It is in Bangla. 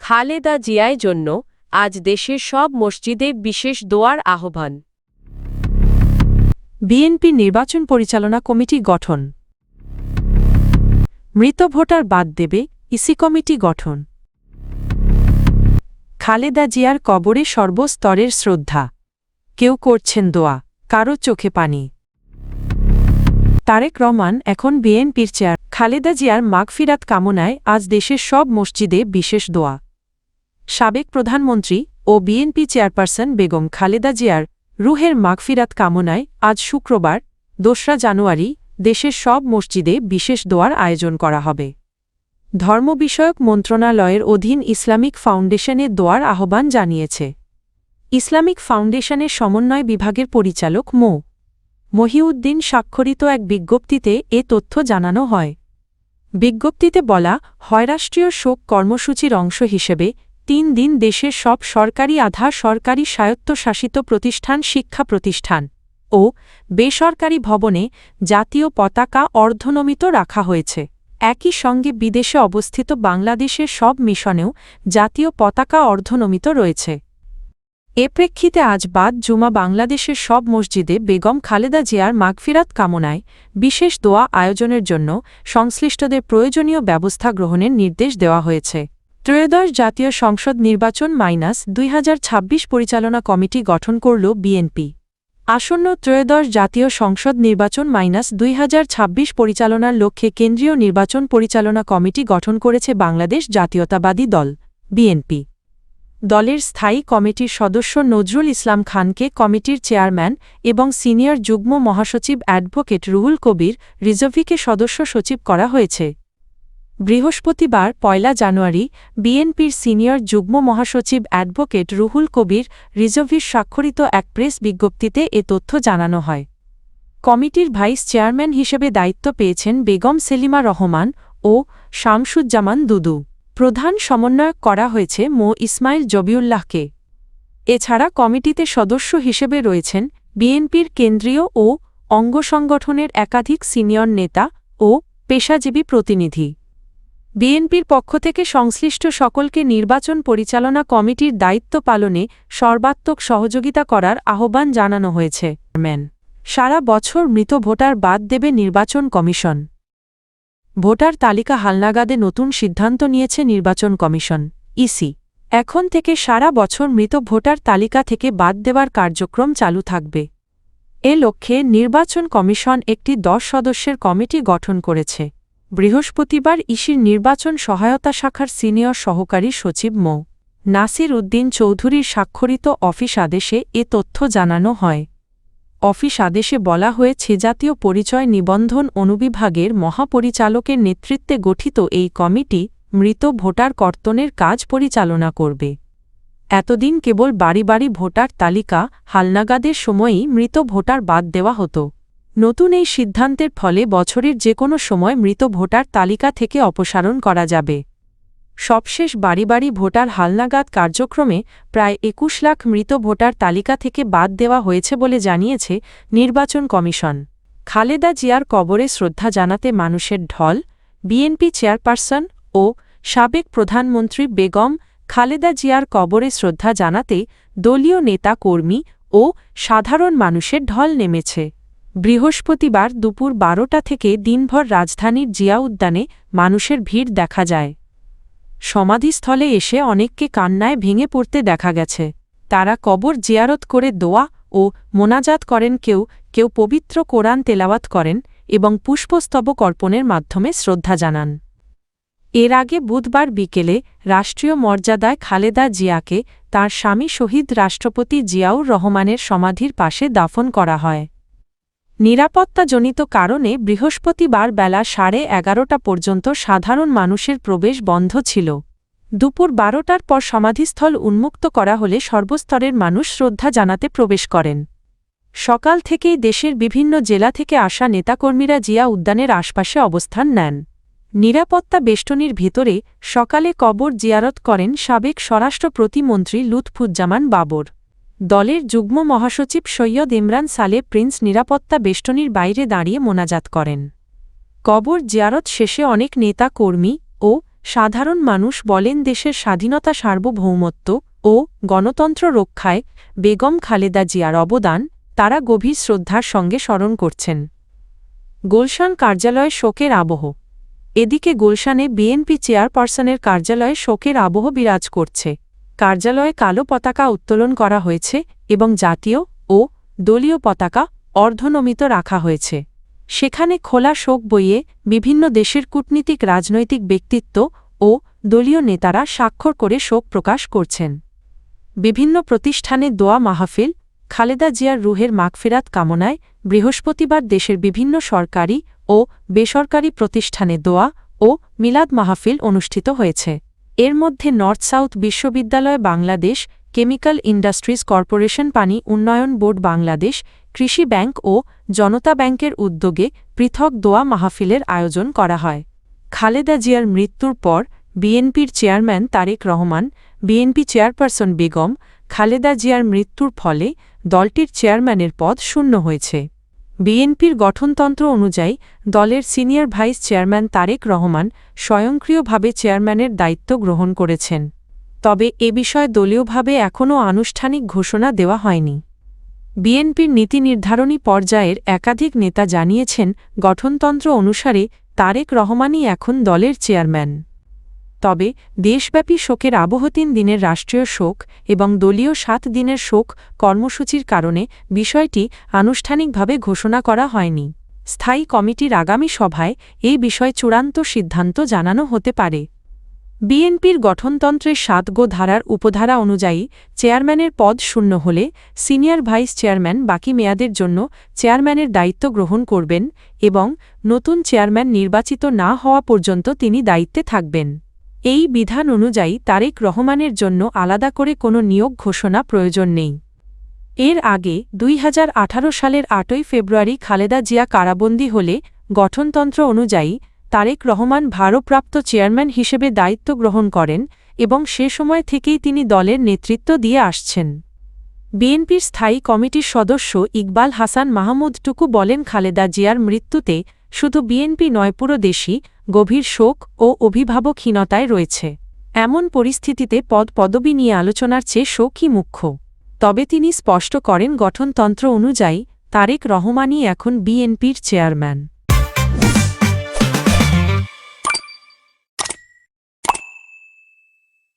খালেদা জিয়ার জন্য আজ দেশের সব মসজিদে বিশেষ দোয়ার আহ্বান। বিএনপি নির্বাচন পরিচালনা কমিটি গঠন। মৃত ভোটার বাদ দেবে ইসি কমিটি গঠন। খালেদা জিয়ার কবরে সর্বস্তরের শ্রদ্ধা, কেউ করছেন দোয়া, কারো চোখে পানি। তারেক রহমান এখন বিএনপির চেয়ার। খালেদা জিয়ার মাগফিরাত কামনায় আজ দেশের সব মসজিদে বিশেষ দোয়া। সাবেক প্রধানমন্ত্রী ও বিএনপি চেয়ারপারসন বেগম খালেদা জিয়ার রুহের মাগফিরাত কামনায় আজ শুক্রবার ২রা জানুয়ারি দেশের সব মসজিদে বিশেষ দোয়ার আয়োজন করা হবে। ধর্ম বিষয়ক মন্ত্রণালয়ের অধীন ইসলামিক ফাউন্ডেশনের দোয়ার আহ্বান জানিয়েছে। ইসলামিক ফাউন্ডেশনের সমন্বয় বিভাগের পরিচালক মো. মহিউদ্দিন স্বাক্ষরিত এক বিজ্ঞপ্তিতে এ তথ্য জানানো হয়। বিজ্ঞপ্তিতে বলা হয়, রাষ্ট্রীয় শোক কর্মসূচির অংশ হিসেবে ৩ দিন দেশের সব সরকারি আধা সরকারি স্বায়ত্তশাসিত প্রতিষ্ঠান, শিক্ষা প্রতিষ্ঠান ও বেসরকারি ভবনে জাতীয় পতাকা অর্ধনমিত রাখা হয়েছে। একই সঙ্গে বিদেশে অবস্থিত বাংলাদেশের সব মিশনেও জাতীয় পতাকা অর্ধনমিত রয়েছে। এ প্রেক্ষিতে আজ বাদ জুমা বাংলাদেশের সব মসজিদে বেগম খালেদা জিয়ার মাগফিরাত কামনায় বিশেষ দোয়া আয়োজনের জন্য সংশ্লিষ্টদের প্রয়োজনীয় ব্যবস্থা গ্রহণের নির্দেশ দেওয়া হয়েছে। ত্রয়োদশ জাতীয় সংসদ নির্বাচন -২০২৬ পরিচালনা কমিটি গঠন করল বিএনপি। আসন্ন ত্রয়োদশ জাতীয় সংসদ নির্বাচন -২০২৬ পরিচালনার লক্ষ্যে কেন্দ্রীয় নির্বাচন পরিচালনা কমিটি গঠন করেছে বাংলাদেশ জাতীয়তাবাদী দল বিএনপি। দলের স্থায়ী কমিটির সদস্য নজরুল ইসলাম খানকে কমিটির চেয়ারম্যান এবং সিনিয়র যুগ্ম মহাসচিব অ্যাডভোকেট রুহুল কবির রিজভীকে সদস্য সচিব করা হয়েছে। বৃহস্পতিবার ১ জানুয়ারি বিএনপির সিনিয়র যুগ্ম মহাসচিব অ্যাডভোকেট রুহুল কবির রিজভীর স্বাক্ষরিত এক প্রেস বিজ্ঞপ্তিতে এ তথ্য জানানো হয়। কমিটির ভাইস চেয়ারম্যান হিসেবে দায়িত্ব পেয়েছেন বেগম সেলিমা রহমান ও শামসুজ্জামান দুদু। প্রধান সমন্বয়ক করা হয়েছে মো. ইসমাইল জবিউল্লাহকে। এছাড়া কমিটিতে সদস্য হিসেবে রয়েছেন বিএনপির কেন্দ্রীয় ও অঙ্গসংগঠনের একাধিক সিনিয়র নেতা ও পেশাজীবী প্রতিনিধি। বিএনপির পক্ষ থেকে সংশ্লিষ্ট সকলকে নির্বাচন পরিচালনা কমিটির দায়িত্ব পালনে সর্বাত্মক সহযোগিতা করার আহ্বান জানানো হয়েছে। সারা বছর মৃত ভোটার বাদ দেবে নির্বাচন কমিশন। ভোটার তালিকা হালনাগাদে নতুন সিদ্ধান্ত নিয়েছে নির্বাচন কমিশন ইসি। এখন থেকে সারা বছর মৃত ভোটার তালিকা থেকে বাদ দেওয়ার কার্যক্রম চালু থাকবে। এ লক্ষ্যে নির্বাচন কমিশন একটি ১০ সদস্যের কমিটি গঠন করেছে। বৃহস্পতিবার ইসির নির্বাচন সহায়তা শাখার সিনিয়র সহকারী সচিব মো. নাসির উদ্দিন চৌধুরীর স্বাক্ষরিত অফিস আদেশে এ তথ্য জানানো হয়। অফিস আদেশে বলা হয়েছে, জাতীয় পরিচয় নিবন্ধন অনুবিভাগের মহাপরিচালকের নেতৃত্বে গঠিত এই কমিটি মৃত ভোটার কর্তনের কাজ পরিচালনা করবে। এতদিন কেবল বাড়ি বাড়ি ভোটার তালিকা হালনাগাদের সময়ই মৃত ভোটার বাদ দেওয়া হতো। নতুন এই সিদ্ধান্তের ফলে বছরের যে কোনো সময় মৃত ভোটার তালিকা থেকে অপসারণ করা যাবে। সবশেষ বাড়ি বাড়ি ভোটার হালনাগাদ কার্যক্রমে প্রায় ২১ লাখ মৃত ভোটার তালিকা থেকে বাদ দেওয়া হয়েছে বলে জানিয়েছে নির্বাচন কমিশন। খালেদা জিয়ার কবরে শ্রদ্ধা জানাতে মানুষের ঢল। বিএনপি চেয়ারপারসন ও সাবেক প্রধানমন্ত্রী বেগম খালেদা জিয়ার কবরে শ্রদ্ধা জানাতে দলীয় নেতা কর্মী ও সাধারণ মানুষের ঢল নেমেছে। বৃহস্পতিবার দুপুর ১২টা থেকে দিনভর রাজধানীর জিয়া উদ্যানে মানুষের ভিড় দেখা যায়। সমাধিস্থলে এসে অনেককে কান্নায় ভেঙে পড়তে দেখা গেছে। তারা কবর জিয়ারত করে দোয়া ও মোনাজাত করেন, কেউ কেউ পবিত্র কোরআন তেলাওয়াত করেন এবং পুষ্পস্তবক অর্পণের মাধ্যমে শ্রদ্ধা জানান। এর আগে বুধবার বিকেলে রাষ্ট্রীয় মর্যাদায় খালেদা জিয়াকে তাঁর স্বামী শহীদ রাষ্ট্রপতি জিয়াউর রহমানের সমাধির পাশে দাফন করা হয়। নিরাপত্তাজনিত কারণে বৃহস্পতিবার বেলা 11:30 পর্যন্ত সাধারণ মানুষের প্রবেশ বন্ধ ছিল। দুপুর 12টার পর সমাধিস্থল উন্মুক্ত করা হলে সর্বস্তরের মানুষ শ্রদ্ধা জানাতে প্রবেশ করেন। সকাল থেকেই দেশের বিভিন্ন জেলা থেকে আসা নেতাকর্মীরা জিয়া উদ্যানের আশপাশে অবস্থান নেন। নিরাপত্তা বেষ্টনীর ভিতরে সকালে কবর জিয়ারত করেন সাবেক স্বরাষ্ট্র প্রতিমন্ত্রী লুৎফুজ্জামান বাবর। দলের যুগ্ম মহাসচিব সৈয়দ ইমরান সালে প্রিন্স নিরাপত্তা বেষ্টনীর বাইরে দাঁড়িয়ে মোনাজাত করেন। কবর জিয়ারত শেষে অনেক নেতা কর্মী ও সাধারণ মানুষ বলেন দেশের স্বাধীনতা সার্বভৌমত্ব ও গণতন্ত্র রক্ষায় বেগম খালেদা জিয়ার অবদান তারা গভীর শ্রদ্ধার সঙ্গে স্মরণ করছেন। গুলশান কার্যালয়ে শোকের আবহ। এদিকে গুলশানে বিএনপি চেয়ারপারসনের কার্যালয়ে শোকের আবহ বিরাজ করছে। কার্যালয়ে কালো পতাকা উত্তোলন করা হয়েছে এবং জাতীয় ও দলীয় পতাকা অর্ধনমিত রাখা হয়েছে। সেখানে খোলা শোক বইয়ে বিভিন্ন দেশের কূটনীতিক রাজনৈতিক ব্যক্তিত্ব ও দলীয় নেতারা স্বাক্ষর করে শোক প্রকাশ করছেন। বিভিন্ন প্রতিষ্ঠানে দোয়া মাহফিল, খালেদা জিয়ার রুহের মাগফিরাত কামনায় বৃহস্পতিবার দেশের বিভিন্ন সরকারি ও বেসরকারি প্রতিষ্ঠানে দোয়া ও মিলাদ মাহফিল অনুষ্ঠিত হয়েছে। এর মধ্যে নর্থ সাউথ বিশ্ববিদ্যালয় বাংলাদেশ, কেমিক্যাল ইন্ডাস্ট্রিজ কর্পোরেশন, পানি উন্নয়ন বোর্ড বাংলাদেশ, কৃষি ব্যাংক ও জনতা ব্যাংকের উদ্যোগে পৃথক দোয়া মাহফিলের আয়োজন করা হয়। খালেদা জিয়ার মৃত্যুর পর বিএনপির চেয়ারম্যান তারেক রহমান, বিএনপি চেয়ারপারসন বেগম খালেদা জিয়ার মৃত্যুর ফলে দলটির চেয়ারম্যানের পদ শূন্য হয়েছে। বিএনপির গঠনতন্ত্র অনুযায়ী দলের senior vice chairman Tarek Rahman স্বয়ংক্রিয়ভাবে চেয়ারম্যানের দায়িত্ব গ্রহণ করেছেন। তবে এ বিষয়ে দলীয়ভাবে এখনও আনুষ্ঠানিক ঘোষণা দেওয়া হয়নি। বিএনপির নীতি নির্ধারণী পর্যায়ের একাধিক নেতা জানিয়েছেন, গঠনতন্ত্র অনুসারে তারেক রহমানই এখন দলের চেয়ারম্যান। তবে দেশব্যাপী শোকের আবহ ৩ দিনের রাষ্ট্রীয় শোক এবং দলীয় ৭ দিনের শোক কর্মসূচির কারণে বিষয়টি আনুষ্ঠানিকভাবে ঘোষণা করা হয়নি। স্থায়ী কমিটির আগামী সভায় এই বিষয়ে চূড়ান্ত সিদ্ধান্ত জানানো হতে পারে। বিএনপির গঠনতন্ত্রের ৭ ধারার উপধারা অনুযায়ী চেয়ারম্যানের পদ শূন্য হলে সিনিয়র ভাইস চেয়ারম্যান বাকি মেয়াদের জন্য চেয়ারম্যানের দায়িত্ব গ্রহণ করবেন এবং নতুন চেয়ারম্যান নির্বাচিত না হওয়া পর্যন্ত তিনি দায়িত্বে থাকবেন। এই বিধান অনুযায়ী তারেক রহমানের জন্য আলাদা করে কোনো নিয়োগ ঘোষণা প্রয়োজন নেই। এর আগে ২০১৮ সালের ৮ই ফেব্রুয়ারি খালেদা জিয়া কারাবন্দী হলে গঠনতন্ত্র অনুযায়ী তারেক রহমান ভারপ্রাপ্ত চেয়ারম্যান হিসেবে দায়িত্ব গ্রহণ করেন এবং সে সময় থেকেই তিনি দলের নেতৃত্ব দিয়ে আসছেন। বিএনপির স্থায়ী কমিটির সদস্য ইকবাল হাসান মাহমুদ টুকু বলেন, খালেদা জিয়ার মৃত্যুতে শুধু বিএনপি নয়, পুরো দেশই গভীর শোক ও অভিভাবকহীনতায় রয়েছে। এমন পরিস্থিতিতে পদপদবি নিয়ে আলোচনার চেয়ে শোকই মুখ্য। তবে তিনি স্পষ্ট করেন, গঠনতন্ত্র অনুযায়ী তারেক রহমানই এখন বিএনপির চেয়ারম্যান।